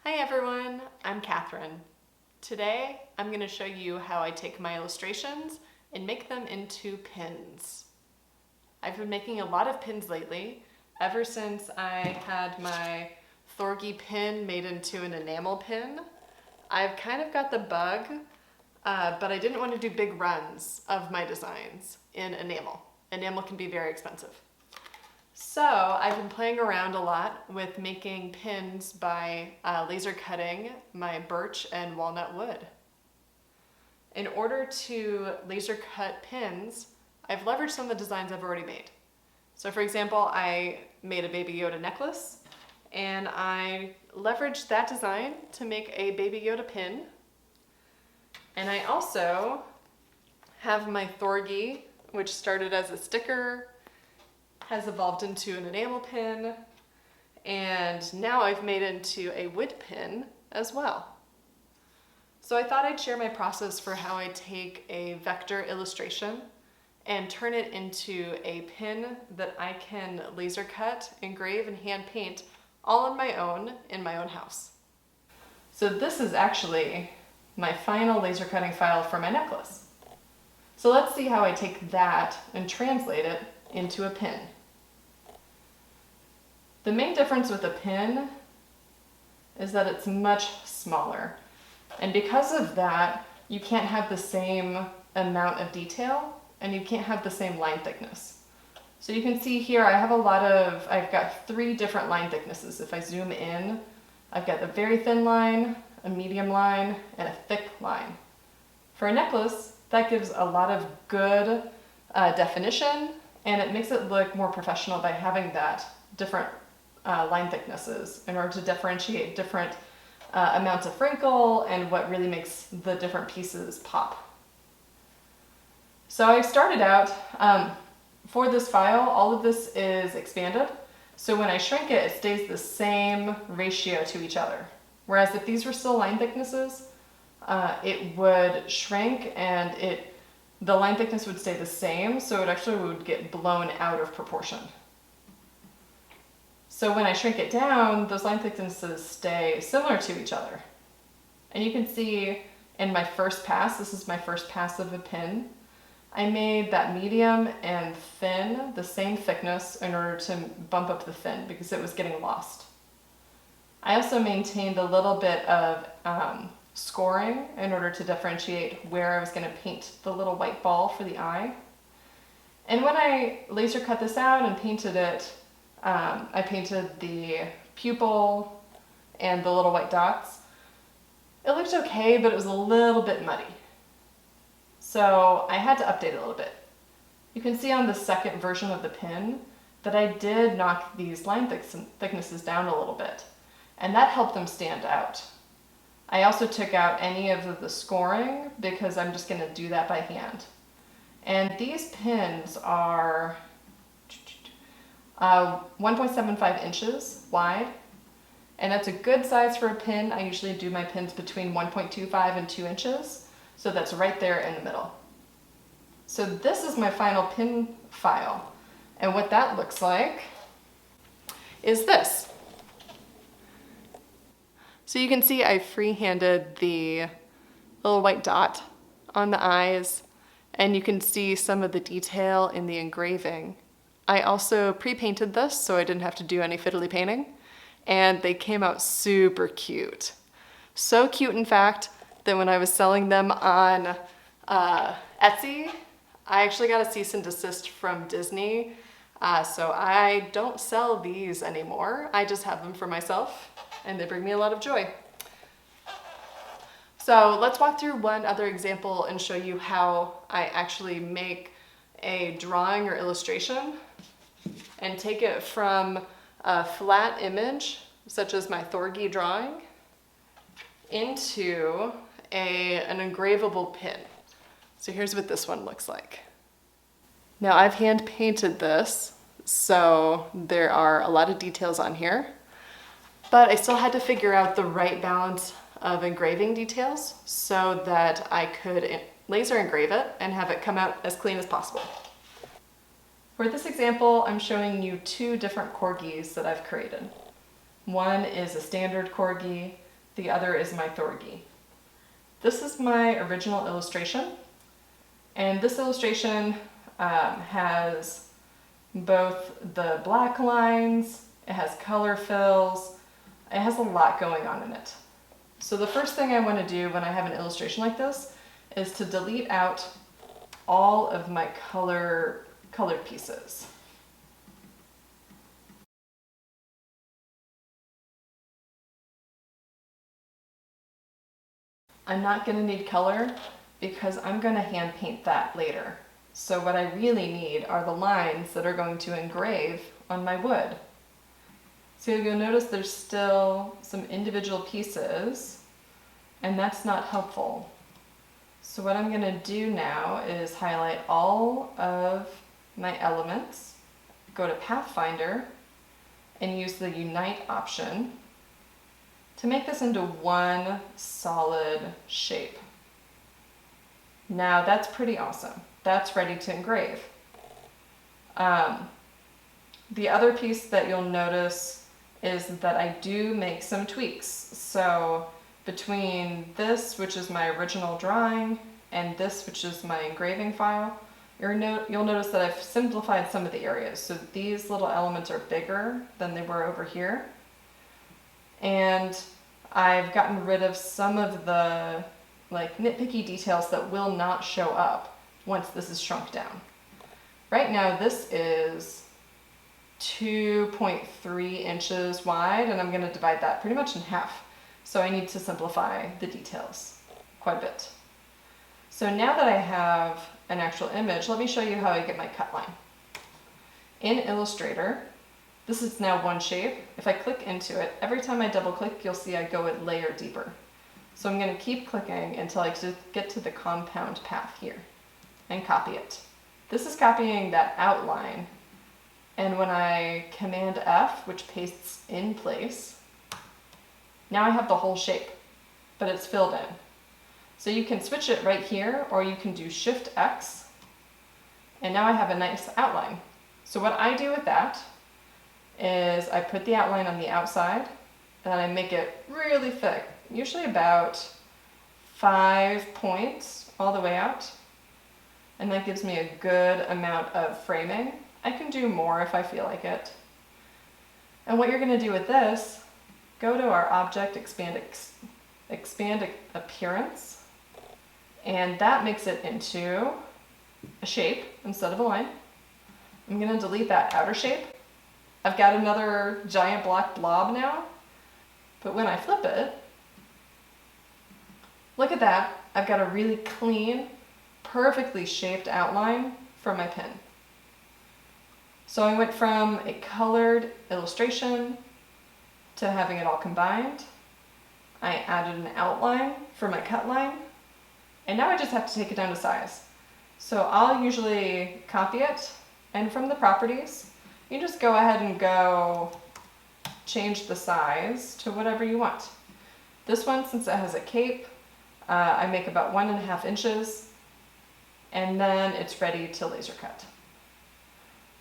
Hi everyone, I'm Catherine. Today I'm going to show you how I take my illustrations and make them into pins. I've been making a lot of pins lately, ever since I had my Thorgi pin made into an enamel pin. I've kind of got the bug, but I didn't want to do big runs of my designs in enamel. Enamel can be very expensive. So I've been playing around a lot with making pins by laser cutting my birch and walnut wood. In order to laser cut pins, I've leveraged some of the designs I've already made. So for example, I made a Baby Yoda necklace and I leveraged that design to make a Baby Yoda pin. And I also have my Thorgi, which started as a sticker, has evolved into an enamel pin, and now I've made it into a wood pin as well. So I thought I'd share my process for how I take a vector illustration and turn it into a pin that I can laser cut, engrave, and hand paint all on my own in my own house. So this is actually my final laser cutting file for my necklace. So let's see how I take that and translate it into a pin. The main difference with a pin is that it's much smaller. And because of that, you can't have the same amount of detail and you can't have the same line thickness. So you can see here I've got 3 different line thicknesses. If I zoom in, I've got a very thin line, a medium line, and a thick line. For a necklace, that gives a lot of good definition, and it makes it look more professional by having that different line thicknesses in order to differentiate different amounts of wrinkle and what really makes the different pieces pop. So I started out, for this file, all of this is expanded. So when I shrink it, it stays the same ratio to each other. Whereas if these were still line thicknesses, it would shrink and the line thickness would stay the same, so it actually would get blown out of proportion. So when I shrink it down, those line thicknesses stay similar to each other. And you can see in my first pass, this is my first pass of a pin, I made that medium and thin the same thickness in order to bump up the thin because it was getting lost. I also maintained a little bit of scoring in order to differentiate where I was going to paint the little white ball for the eye. And when I laser cut this out and painted it, I painted the pupil and the little white dots. It looked okay, but it was a little bit muddy. So I had to update it a little bit. You can see on the second version of the pin that I did knock these line thicknesses down a little bit, and that helped them stand out. I also took out any of the scoring because I'm just going to do that by hand. And these pins are 1.75 inches wide, and that's a good size for a pin. I usually do my pins between 1.25 and 2 inches, so that's right there in the middle. So this is my final pin file, and what that looks like is this. So you can see I freehanded the little white dot on the eyes, and you can see some of the detail in the engraving. I also pre-painted this so I didn't have to do any fiddly painting, and they came out super cute. So cute, in fact, that when I was selling them on Etsy, I actually got a cease and desist from Disney, so I don't sell these anymore. I just have them for myself, and they bring me a lot of joy. So let's walk through one other example and show you how I actually make a drawing or illustration and take it from a flat image, such as my Thorgi drawing, into an engravable pin. So here's what this one looks like. Now I've hand painted this, so there are a lot of details on here, but I still had to figure out the right balance of engraving details so that I could laser engrave it and have it come out as clean as possible. For this example, I'm showing you 2 different corgis that I've created. One is a standard corgi the other is my Thorgi. This is my original illustration, and this illustration has both the black lines, it has color fills, it has a lot going on in it. So the first thing I want to do when I have an illustration like this is to delete out all of my colored pieces. I'm not going to need color because I'm going to hand paint that later. So what I really need are the lines that are going to engrave on my wood. So you'll notice there's still some individual pieces, and that's not helpful. So what I'm going to do now is highlight all of my elements, go to Pathfinder, and use the Unite option to make this into one solid shape. Now that's pretty awesome. That's ready to engrave. The other piece that you'll notice is that I do make some tweaks. So between this, which is my original drawing, and this, which is my engraving file, you'll notice that I've simplified some of the areas. So these little elements are bigger than they were over here. And I've gotten rid of some of the nitpicky details that will not show up once this is shrunk down. Right now this is 2.3 inches wide, and I'm going to divide that pretty much in half. So I need to simplify the details quite a bit. So now that I have an actual image, let me show you how I get my cut line. In Illustrator, this is now one shape. If I click into it, every time I double click, you'll see I go a layer deeper. So I'm going to keep clicking until I get to the compound path here and copy it. This is copying that outline, and when I Command F, which pastes in place, now I have the whole shape, but it's filled in. So you can switch it right here, or you can do Shift X, and now I have a nice outline. So what I do with that is I put the outline on the outside, and I make it really thick, usually about 5 points all the way out, and that gives me a good amount of framing. I can do more if I feel like it. And what you're going to do with this, go to our Object, Expand Appearance, and that makes it into a shape instead of a line. I'm going to delete that outer shape. I've got another giant black blob now, but when I flip it, look at that. I've got a really clean, perfectly shaped outline for my pin. So I went from a colored illustration to having it all combined. I added an outline for my cut line, and now I just have to take it down to size. So I'll usually copy it, and from the properties, you just go ahead and change the size to whatever you want. This one, since it has a cape, I make about 1.5 inches, and then it's ready to laser cut.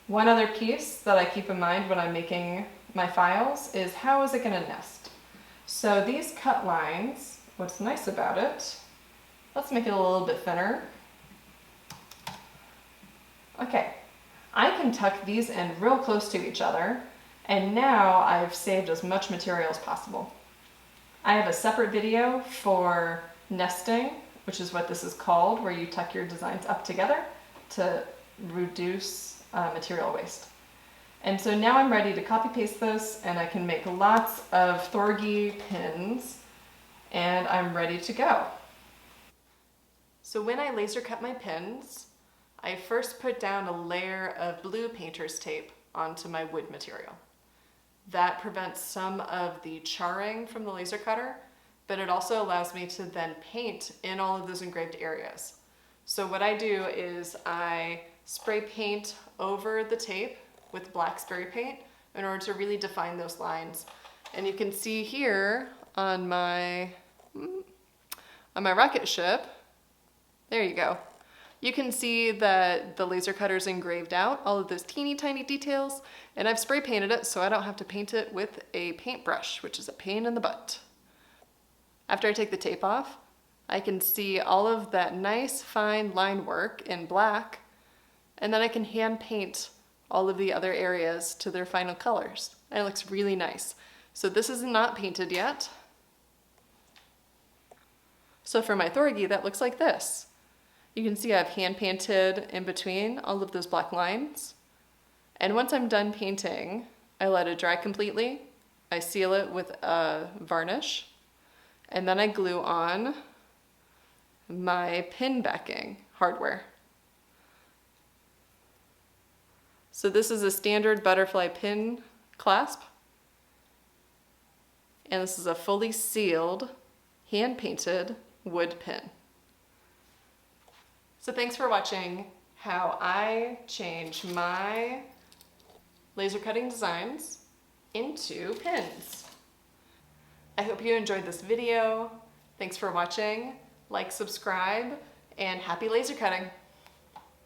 One other piece that I keep in mind when I'm making my files is how is it going to nest? So these cut lines, what's nice about it, let's make it a little bit thinner. Okay, I can tuck these in real close to each other, and now I've saved as much material as possible. I have a separate video for nesting, which is what this is called, where you tuck your designs up together to reduce material waste. And so now I'm ready to copy paste this, and I can make lots of Thorgi pins, and I'm ready to go. So when I laser cut my pins, I first put down a layer of blue painter's tape onto my wood material. That prevents some of the charring from the laser cutter, but it also allows me to then paint in all of those engraved areas. So what I do is I spray paint over the tape with black spray paint in order to really define those lines. And you can see here on my rocket ship, there you go. You can see that the laser cutter's engraved out all of those teeny tiny details, and I've spray painted it so I don't have to paint it with a paintbrush, which is a pain in the butt. After I take the tape off, I can see all of that nice fine line work in black, and then I can hand paint all of the other areas to their final colors. And it looks really nice. So this is not painted yet. So for my Thorgi, that looks like this. You can see I've hand painted in between all of those black lines. And once I'm done painting, I let it dry completely. I seal it with a varnish, and then I glue on my pin backing hardware. So this is a standard butterfly pin clasp, and this is a fully sealed, hand-painted wood pin. So thanks for watching how I change my laser cutting designs into pins. I hope you enjoyed this video. Thanks for watching. Like, subscribe, and happy laser cutting!